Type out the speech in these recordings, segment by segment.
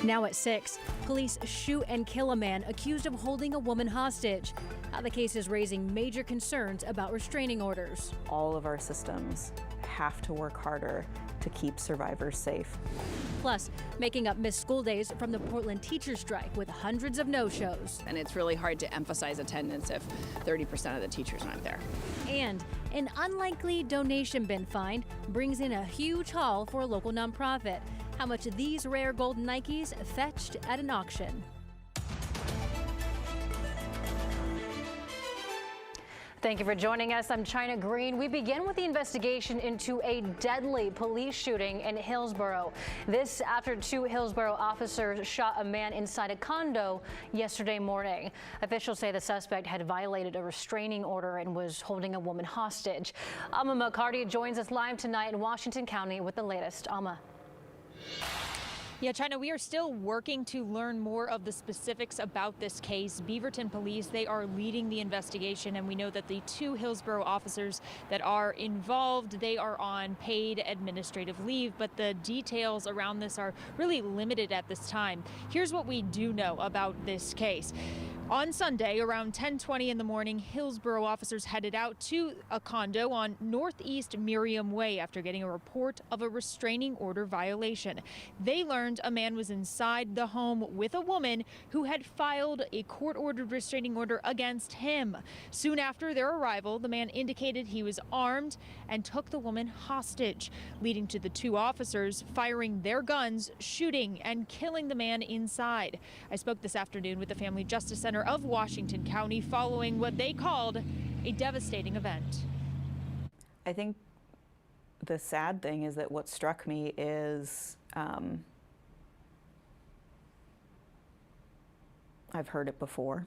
Now at 6, police shoot and kill a man accused of holding a woman hostage. How the case is raising major concerns about restraining orders. All of our systems have to work harder to keep survivors safe. Plus, making up missed school days from the Portland teacher strike with hundreds of no-shows. And it's really hard to emphasize attendance if 30% of the teachers aren't there. And an unlikely donation bin find brings in a huge haul for a local nonprofit. How much these rare gold Nikes fetched at an auction. Thank you for joining us. I'm China Green. We begin with the investigation into a deadly police shooting in Hillsborough. This after 2 Hillsborough officers shot a man inside a condo yesterday morning. Officials say the suspect had violated a restraining order and was holding a woman hostage. Alma McCarty joins us live tonight in Washington County with the latest. Alma. Yeah, China, we are still working to learn more of the specifics about this case. Beaverton Police, they are leading the investigation, and we know that the 2 Hillsborough officers that are involved, they are on paid administrative leave, but the details around this are really limited at this time. Here's what we do know about this case. On Sunday, around 10:20 in the morning, Hillsborough officers headed out to a condo on Northeast Miriam Way after getting a report of a restraining order violation. They learned a man was inside the home with a woman who had filed a court-ordered restraining order against him. Soon after their arrival, the man indicated he was armed and took the woman hostage, leading to the 2 officers firing their guns, shooting and killing the man inside. I spoke this afternoon with the Family Justice Center of Washington County following what they called a devastating event. I think the sad thing is that what struck me is I've heard it before.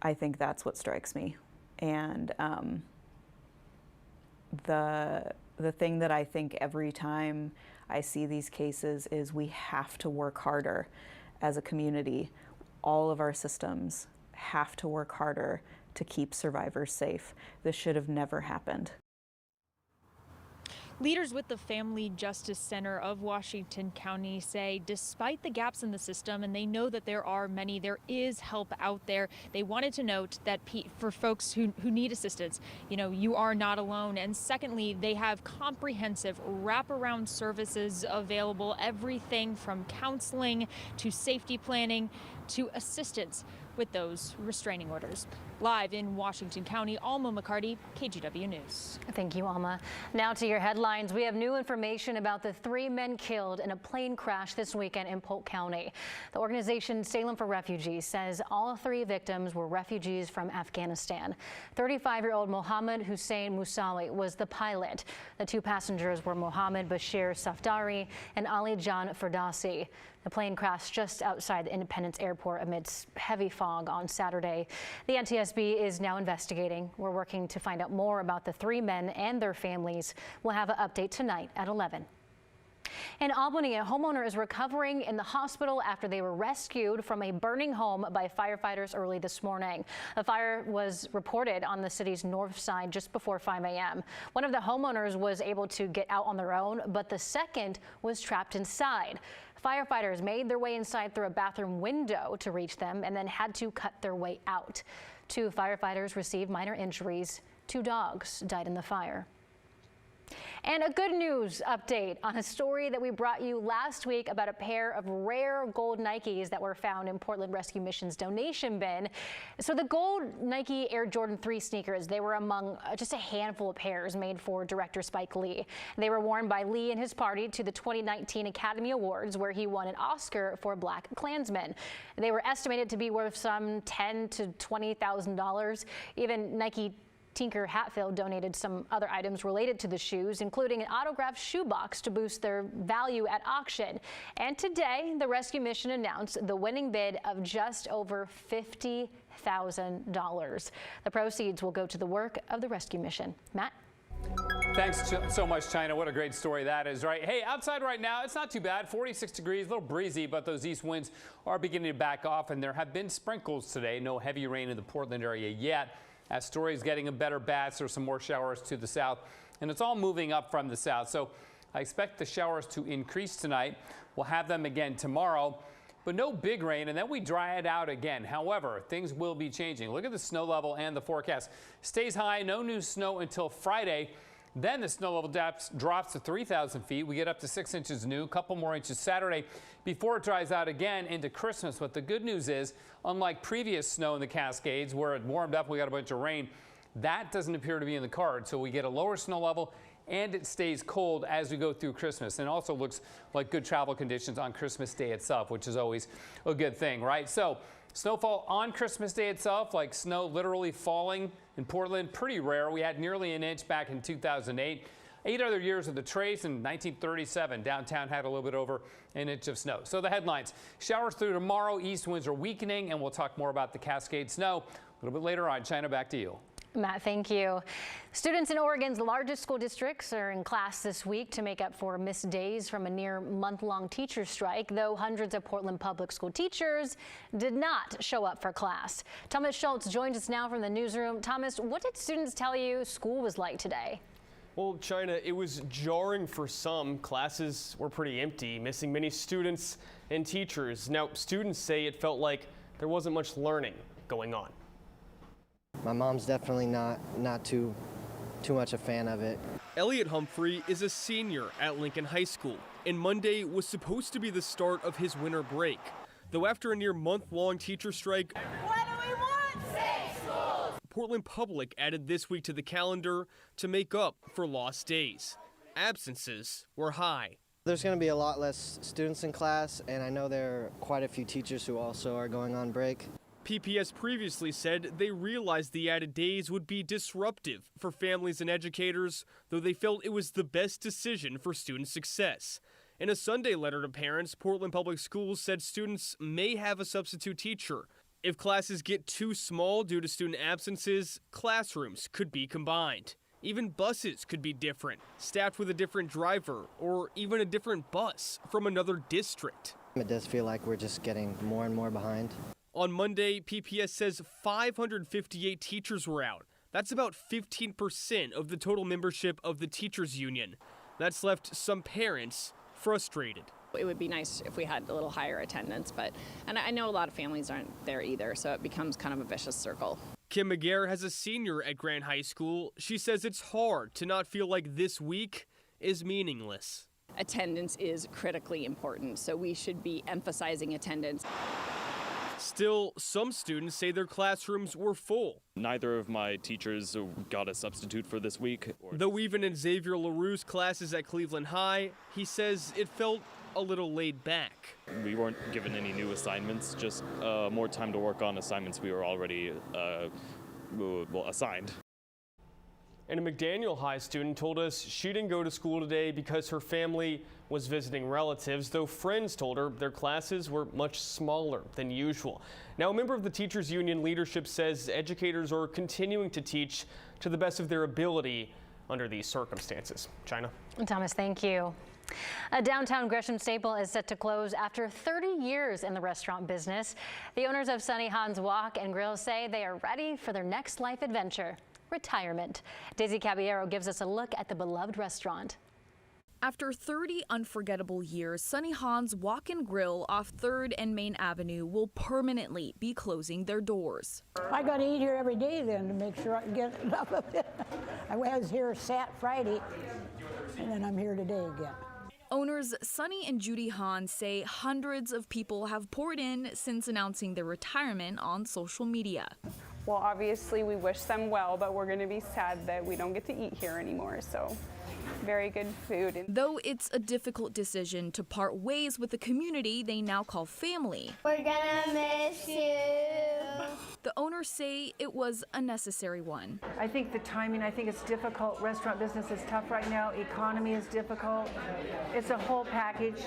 I think that's what strikes me. And the thing that I think every time I see these cases is we have to work harder as a community. All of our systems have to work harder to keep survivors safe. This should have never happened. Leaders with the Family Justice Center of Washington County say despite the gaps in the system, and they know that there are many, there is help out there. They wanted to note that for folks who need assistance, you know, you are not alone. And secondly, they have comprehensive wraparound services available, everything from counseling to safety planning to assistance with those restraining orders. Live in Washington County, Alma McCarty, KGW News. Thank you, Alma. Now to your headlines. We have new information about the 3 men killed in a plane crash this weekend in Polk County. The organization Salem for Refugees says all 3 victims were refugees from Afghanistan. 35-year-old Mohammed Hussein Musawi was the pilot. The 2 passengers were Mohammed Bashir Safdari and Ali John Ferdowsi. The plane crashed just outside the Independence Airport amidst heavy fog on Saturday. The NTSB is now investigating. We're working to find out more about the 3 men and their families. We'll have an update tonight at 11. In Albany, a homeowner is recovering in the hospital after they were rescued from a burning home by firefighters early this morning. The fire was reported on the city's north side just before 5 a.m. One of the homeowners was able to get out on their own, but the second was trapped inside. Firefighters made their way inside through a bathroom window to reach them and then had to cut their way out. 2 firefighters received minor injuries. 2 dogs died in the fire. And a good news update on a story that we brought you last week about a pair of rare gold Nikes that were found in Portland Rescue Mission's donation bin. So the gold Nike Air Jordan 3 sneakers, they were among just a handful of pairs made for director Spike Lee. They were worn by Lee and his party to the 2019 Academy Awards, where he won an Oscar for Black Klansman. They were estimated to be worth some $10,000 to $20,000. Even Nike Tinker Hatfield donated some other items related to the shoes, including an autographed shoebox to boost their value at auction. And today, the rescue mission announced the winning bid of just over $50,000. The proceeds will go to the work of the rescue mission. Matt? Thanks so much, China. What a great story that is, right? Hey, outside right now, it's not too bad. 46 degrees, a little breezy, but those east winds are beginning to back off, and there have been sprinkles today. No heavy rain in the Portland area yet. Astoria is getting a better batch. There's some more showers to the south, and it's all moving up from the south. So I expect the showers to increase tonight. We'll have them again tomorrow, but no big rain, and then we dry it out again. However, things will be changing. Look at the snow level and the forecast. Stays high, no new snow until Friday. Then the snow level drops to 3,000 feet. We get up to 6 inches new, a couple more inches Saturday before it dries out again into Christmas. But the good news is, unlike previous snow in the Cascades where it warmed up, we got a bunch of rain, that doesn't appear to be in the cards. So we get a lower snow level and it stays cold as we go through Christmas. And also looks like good travel conditions on Christmas Day itself, which is always a good thing, right? So snowfall on Christmas Day itself, like snow literally falling in Portland, pretty rare. We had nearly an inch back in 2008. 8 other years of the trace. In 1937, downtown had a little bit over an inch of snow. So the headlines: showers through tomorrow, east winds are weakening, and we'll talk more about the Cascade snow a little bit later on. China, back to you. Matt, thank you. Students in Oregon's largest school districts are in class this week to make up for missed days from a near month-long teacher strike, though hundreds of Portland public school teachers did not show up for class. Thomas Schultz joins us now from the newsroom. Thomas, what did students tell you school was like today? Well, China, it was jarring for some. Classes were pretty empty, missing many students and teachers. Now, students say it felt like there wasn't much learning going on. My mom's definitely not too much a fan of it. Elliot Humphrey is a senior at Lincoln High School, and Monday was supposed to be the start of his winter break. Though after a near month-long teacher strike, what do we want? Safe schools! Portland Public added this week to the calendar to make up for lost days. Absences were high. There's going to be a lot less students in class, and I know there are quite a few teachers who also are going on break. PPS previously said they realized the added days would be disruptive for families and educators, though they felt it was the best decision for student success. In a Sunday letter to parents, Portland Public Schools said students may have a substitute teacher. If classes get too small due to student absences, classrooms could be combined. Even buses could be different, staffed with a different driver, or even a different bus from another district. It does feel like we're just getting more and more behind. On Monday, PPS says 558 teachers were out. That's about 15% of the total membership of the teachers union. That's left some parents frustrated. It would be nice if we had a little higher attendance, and I know a lot of families aren't there either, so it becomes kind of a vicious circle. Kim McGarr has a senior at Grant High School. She says it's hard to not feel like this week is meaningless. Attendance is critically important, so we should be emphasizing attendance. Still, some students say their classrooms were full. Neither of my teachers got a substitute for this week. Though even in Xavier LaRue's classes at Cleveland High, he says it felt a little laid back. We weren't given any new assignments, just more time to work on assignments we were already assigned. And a McDaniel High student told us she didn't go to school today because her family was visiting relatives, though friends told her their classes were much smaller than usual. Now, a member of the teachers union leadership says educators are continuing to teach to the best of their ability under these circumstances. China. Thomas, thank you. A downtown Gresham staple is set to close after 30 years in the restaurant business. The owners of Sonny Han's Walk and Grill say they are ready for their next life adventure: retirement. Daisy Caballero gives us a look at the beloved restaurant. After 30 unforgettable years, Sonny Han's Walk and Grill off 3rd and Main Avenue will permanently be closing their doors. I got to eat here every day then to make sure I can get enough of it. I was here Friday, and then I'm here today again. Owners Sonny and Judy Hahn say hundreds of people have poured in since announcing their retirement on social media. Well, obviously we wish them well, but we're going to be sad that we don't get to eat here anymore, so very good food. Though it's a difficult decision to part ways with the community they now call family. We're gonna miss you. The owners say it was a necessary one. I think the timing, I think it's difficult. Restaurant business is tough right now. Economy is difficult. It's a whole package,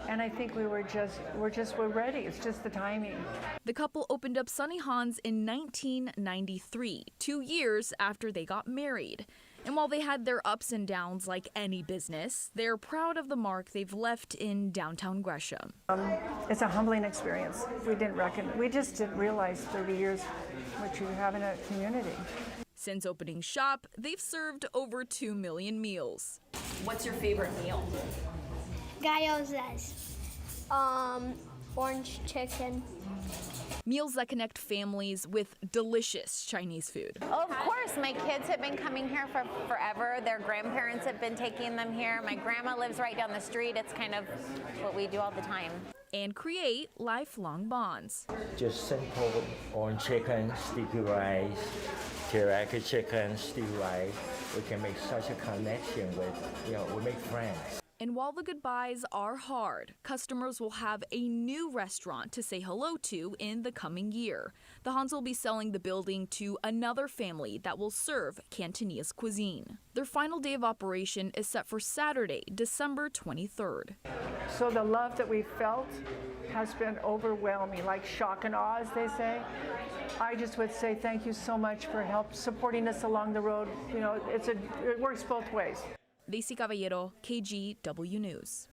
and I think we're ready. It's just the timing. The couple opened up Sonny Han's in 1993, 2 years after they got married. And while they had their ups and downs like any business, they're proud of the mark they've left in downtown Gresham. It's a humbling experience. We just didn't realize 30 years what you have in a community. Since opening shop, they've served over 2 million meals. What's your favorite meal? Gyoza's. Orange chicken. Meals that connect families with delicious Chinese food. Of course, my kids have been coming here for forever. Their grandparents have been taking them here. My grandma lives right down the street. It's kind of what we do all the time. And create lifelong bonds. Just simple orange chicken, sticky rice, teriyaki chicken, sticky rice. We can make such a connection with, we make friends. And while the goodbyes are hard, customers will have a new restaurant to say hello to in the coming year. The Hans will be selling the building to another family that will serve Cantonese cuisine. Their final day of operation is set for Saturday, December 23rd. So the love that we felt has been overwhelming, like shock and awe, as they say. I just would say thank you so much for supporting us along the road. It works both ways. Daisy Caballero, KGW News.